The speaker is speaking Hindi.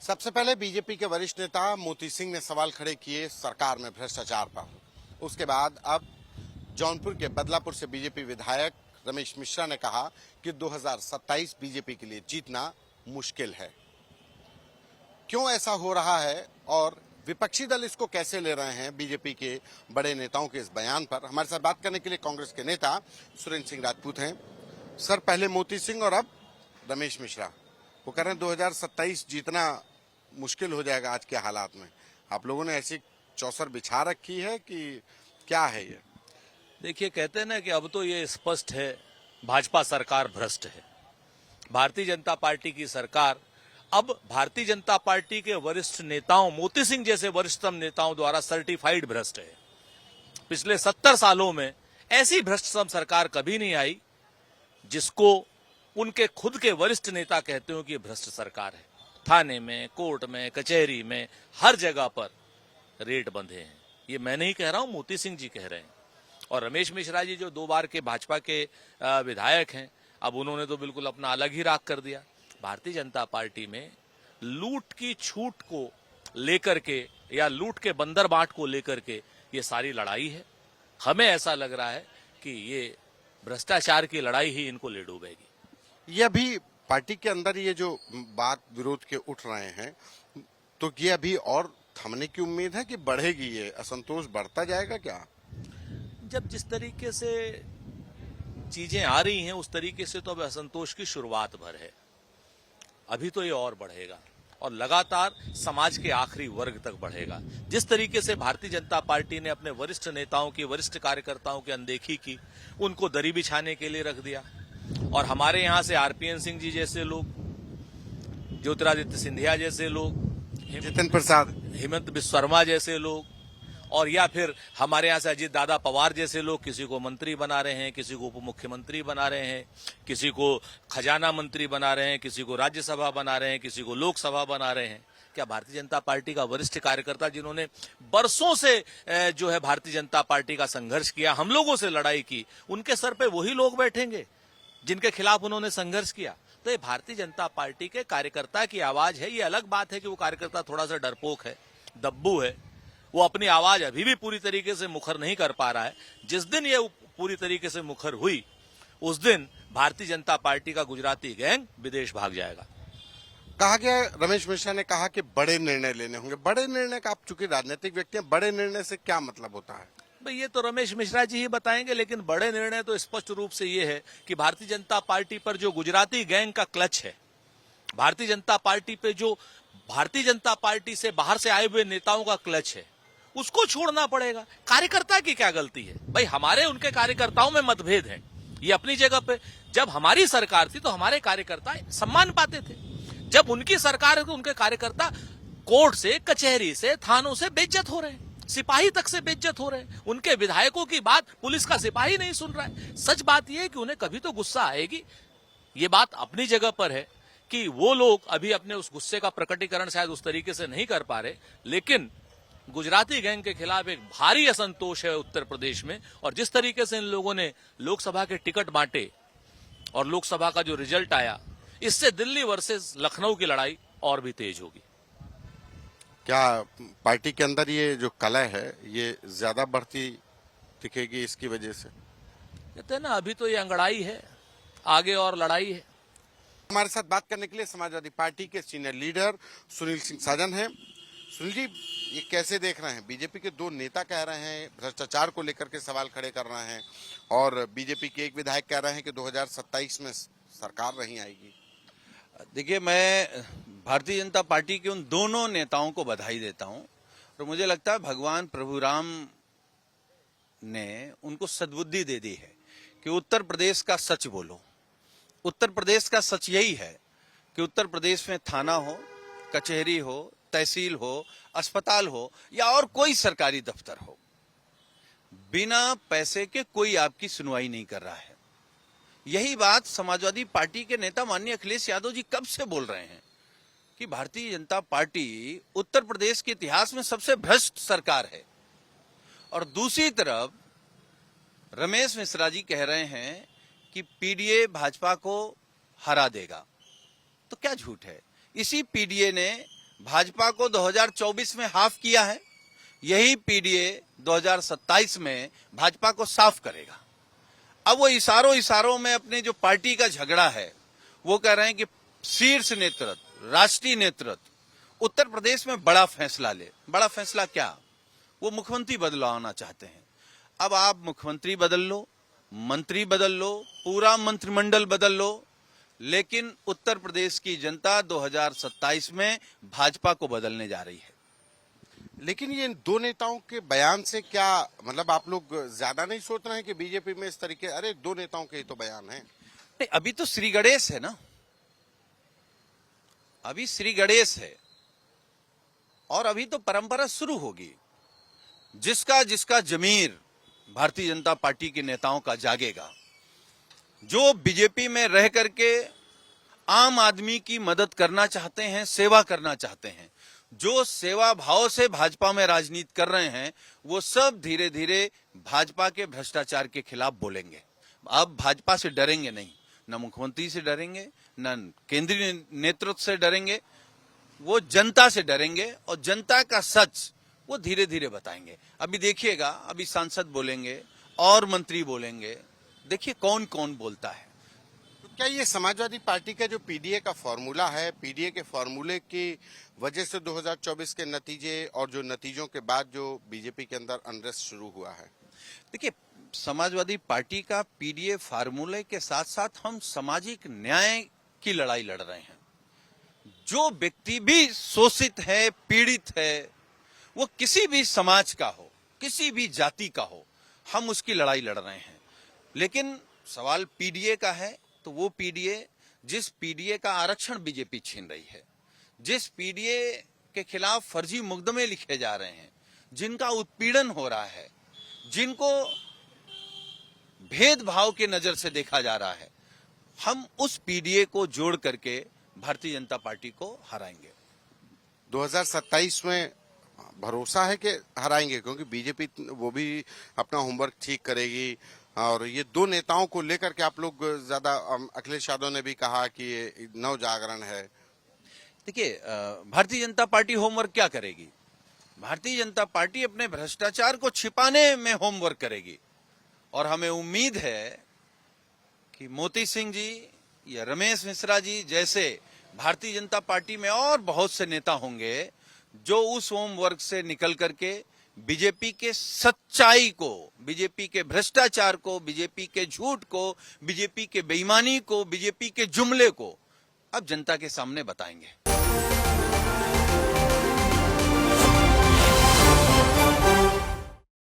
सबसे पहले बीजेपी के वरिष्ठ नेता मोती सिंह ने सवाल खड़े किए सरकार में भ्रष्टाचार पर। उसके बाद अब जौनपुर के बदलापुर से बीजेपी विधायक रमेश मिश्रा ने कहा कि 2027 बीजेपी के लिए जीतना मुश्किल है। क्यों ऐसा हो रहा है और विपक्षी दल इसको कैसे ले रहे हैं बीजेपी के बड़े नेताओं के इस बयान पर, हमारे साथ बात करने के लिए कांग्रेस के नेता सुरेंद्र सिंह राजपूत हैं। सर, पहले मोती सिंह और अब रमेश मिश्रा, वो कह रहे हैं 2027 जीतना मुश्किल हो जाएगा आज के हालात में। आप लोगों ने ऐसी चौसर बिछा रखी है कि क्या है ये? देखिए, कहते हैं ना कि अब तो ये स्पष्ट है भाजपा सरकार भ्रष्ट है। भारतीय जनता पार्टी की सरकार अब भारतीय जनता पार्टी के वरिष्ठ नेताओं, मोती सिंह जैसे वरिष्ठतम नेताओं द्वारा सर्टिफाइड भ्रष्ट है। पिछले 70 सालों में ऐसी भ्रष्टतम सरकार कभी नहीं आई जिसको उनके खुद के वरिष्ठ नेता कहते हो कि ये भ्रष्ट सरकार है। थाने में, कोर्ट में, कचहरी में, हर जगह पर रेड बंधे हैं। ये मैं नहीं कह रहा हूं, मोती सिंह जी कह रहे हैं। और रमेश मिश्रा जी जो 2 बार के भाजपा के विधायक हैं, अब उन्होंने तो बिल्कुल अपना अलग ही राग कर दिया। भारतीय जनता पार्टी में लूट की छूट को लेकर के या लूट के बंदर बाट को लेकर के ये सारी लड़ाई है। हमें ऐसा लग रहा है कि ये भ्रष्टाचार की लड़ाई ही इनको ले डूबेगी। ये अभी पार्टी के अंदर ये जो बात विरोध के उठ रहे हैं, तो ये अभी और थमने की उम्मीद है कि बढ़ेगी? ये असंतोष बढ़ता जाएगा क्या? जब जिस तरीके से चीजें आ रही हैं उस तरीके से तो अब असंतोष की शुरुआत भर है। अभी तो ये और बढ़ेगा और लगातार समाज के आखिरी वर्ग तक बढ़ेगा। जिस तरीके से भारतीय जनता पार्टी ने अपने वरिष्ठ नेताओं की, वरिष्ठ कार्यकर्ताओं की अनदेखी की, उनको दरी बिछाने के लिए रख दिया, और हमारे यहां से आरपीएन सिंह जी जैसे लोग, ज्योतिरादित्य सिंधिया जैसे लोग, जितिन प्रसाद, हेमंत बिस्वा शर्मा जैसे लोग, और या फिर हमारे यहां से अजीत दादा पवार जैसे लोग किसी को मंत्री बना रहे हैं, किसी को उप मुख्यमंत्री बना रहे हैं, किसी को खजाना मंत्री बना रहे हैं, किसी को राज्यसभा बना रहे हैं, किसी को लोकसभा बना रहे हैं। क्या भारतीय जनता पार्टी का वरिष्ठ कार्यकर्ता जिन्होंने बरसों से जो है भारतीय जनता पार्टी का संघर्ष किया, हम लोगों से लड़ाई की, उनके सर पे वही लोग बैठेंगे जिनके खिलाफ उन्होंने संघर्ष किया? तो ये भारतीय जनता पार्टी के कार्यकर्ता की आवाज है। ये अलग बात है कि वो कार्यकर्ता थोड़ा सा डरपोक है, दब्बू है, वो अपनी आवाज अभी भी पूरी तरीके से मुखर नहीं कर पा रहा है। जिस दिन ये पूरी तरीके से मुखर हुई उस दिन भारतीय जनता पार्टी का गुजराती गैंग विदेश भाग जाएगा। कहा गया, रमेश मिश्रा ने कहा कि बड़े निर्णय लेने होंगे। बड़े निर्णय का, आप चूंकि राजनीतिक व्यक्ति हैं, बड़े निर्णय से क्या मतलब होता है? भाई, ये तो रमेश मिश्रा जी ही बताएंगे, लेकिन बड़े निर्णय तो स्पष्ट रूप से ये है कि भारतीय जनता पार्टी पर जो गुजराती गैंग का क्लच है, भारतीय जनता पार्टी पे जो भारतीय जनता पार्टी से बाहर से आए हुए नेताओं का क्लच है, उसको छोड़ना पड़ेगा। कार्यकर्ता की क्या गलती है? भाई, हमारे उनके कार्यकर्ताओं में मतभेद है, ये अपनी जगह पे। जब हमारी सरकार थी तो हमारे कार्यकर्ता सम्मान पाते थे। जब उनकी सरकार है तो उनके कार्यकर्ता कोर्ट से, कचहरी से, थानों से बेइज्जत हो रहे हैं, सिपाही तक से बेइज्जत हो रहे हैं। उनके विधायकों की बात पुलिस का सिपाही नहीं सुन रहा है। सच बात यह है कि उन्हें कभी तो गुस्सा आएगी। ये बात अपनी जगह पर है कि वो लोग अभी अपने उस गुस्से का प्रकटीकरण शायद उस तरीके से नहीं कर पा रहे, लेकिन गुजराती गैंग के खिलाफ एक भारी असंतोष है उत्तर प्रदेश में। और जिस तरीके से इन लोगों ने लोकसभा के टिकट बांटे और लोकसभा का जो रिजल्ट आया, इससे दिल्ली वर्सेस लखनऊ की लड़ाई और भी तेज होगी। क्या पार्टी के अंदर ये जो कलह है ये ज्यादा बढ़ती दिखेगी इसकी वजह से? कहते हैं ना, अभी तो ये अंगड़ाई है, आगे और लड़ाई है। हमारे साथ बात करने के लिए समाजवादी पार्टी के सीनियर लीडर सुनील सिंह साजन हैं। सुनील जी, ये कैसे देख रहे हैं? बीजेपी के 2 नेता कह रहे हैं, भ्रष्टाचार को लेकर के सवाल खड़े कर रहे हैं, और बीजेपी के एक विधायक कह रहे हैं कि 2027 में सरकार नहीं आएगी। देखिए, मैं भारतीय जनता पार्टी के उन दोनों नेताओं को बधाई देता हूं, और मुझे लगता है भगवान प्रभु राम ने उनको सद्बुद्धि दे दी है कि उत्तर प्रदेश का सच बोलो। उत्तर प्रदेश का सच यही है कि उत्तर प्रदेश में थाना हो, कचहरी हो, तहसील हो, अस्पताल हो या और कोई सरकारी दफ्तर हो, बिना पैसे के कोई आपकी सुनवाई नहीं कर रहा है। यही बात समाजवादी पार्टी के नेता माननीय अखिलेश यादव जी कब से बोल रहे हैं कि भारतीय जनता पार्टी उत्तर प्रदेश के इतिहास में सबसे भ्रष्ट सरकार है। और दूसरी तरफ रमेश मिश्रा जी कह रहे हैं कि पीडीए भाजपा को हरा देगा। तो क्या झूठ है? इसी पीडीए ने भाजपा को 2024 में हाफ किया है, यही पीडीए 2027 में भाजपा को साफ करेगा। अब वो इशारों में अपने जो पार्टी का झगड़ा है वो कह रहे हैं कि शीर्ष नेतृत्व, राष्ट्रीय नेतृत्व उत्तर प्रदेश में बड़ा फैसला ले। बड़ा फैसला क्या? वो मुख्यमंत्री बदलवाना चाहते हैं। अब आप मुख्यमंत्री बदल लो, मंत्री बदल लो, पूरा मंत्रिमंडल बदल लो, लेकिन उत्तर प्रदेश की जनता 2027 में भाजपा को बदलने जा रही है। लेकिन ये इन दो नेताओं के बयान से क्या मतलब आप लोग ज्यादा नहीं सोच रहे हैं कि बीजेपी में इस तरीके, अरे दो नेताओं के ही तो बयान है। नहीं, अभी तो श्री गणेश है ना, अभी श्री गणेश है और अभी तो परंपरा शुरू होगी। जिसका जिसका जमीर भारतीय जनता पार्टी के नेताओं का जागेगा, जो बीजेपी में रह करके आम आदमी की मदद करना चाहते हैं, सेवा करना चाहते हैं, जो सेवा भाव से भाजपा में राजनीति कर रहे हैं, वो सब धीरे धीरे भाजपा के भ्रष्टाचार के खिलाफ बोलेंगे। अब भाजपा से डरेंगे नहीं, न मुख्यमंत्री से डरेंगे, न केंद्रीय नेतृत्व से डरेंगे, वो जनता से डरेंगे और जनता का सच वो धीरे धीरे बताएंगे। अभी देखिएगा, अभी सांसद बोलेंगे और मंत्री बोलेंगे, देखिए कौन कौन बोलता है। तो क्या ये समाजवादी पार्टी का जो पीडीए का फॉर्मूला है, पीडीए के फॉर्मूले की वजह से 2024 के नतीजे और जो नतीजों के बाद जो बीजेपी के अंदर अनरेस्ट शुरू हुआ है? देखिए, समाजवादी पार्टी का पीडीए फार्मूले के साथ साथ हम सामाजिक न्याय की लड़ाई लड़ रहे हैं। जो व्यक्ति भी शोषित है, पीड़ित है, वो किसी भी समाज का हो, किसी भी जाति का हो, हम उसकी लड़ाई लड़ रहे हैं। लेकिन सवाल पीडीए का है, तो वो पीडीए, जिस पीडीए का आरक्षण बीजेपी छीन रही है, जिस पीडीए के खिलाफ फर्जी मुकदमे लिखे जा रहे हैं, जिनका उत्पीड़न हो रहा है, जिनको भेदभाव के नजर से देखा जा रहा है, हम उस पीडीए को जोड़ करके भारतीय जनता पार्टी को हराएंगे। 2027 में भरोसा है कि हराएंगे, क्योंकि बीजेपी वो भी अपना होमवर्क ठीक करेगी और ये दो नेताओं को लेकर के आप लोग ज्यादा, अखिलेश यादव ने भी कहा कि ये नव जागरण है। देखिए, भारतीय जनता पार्टी होमवर्क क्या करेगी? भारतीय जनता पार्टी अपने भ्रष्टाचार को छिपाने में होमवर्क करेगी और हमें उम्मीद है कि मोती सिंह जी या रमेश मिश्रा जी जैसे भारतीय जनता पार्टी में और बहुत से नेता होंगे जो उस होमवर्क से निकल करके बीजेपी के सच्चाई को, बीजेपी के भ्रष्टाचार को, बीजेपी के झूठ को, बीजेपी के बेईमानी को, बीजेपी के जुमले को अब जनता के सामने बताएंगे।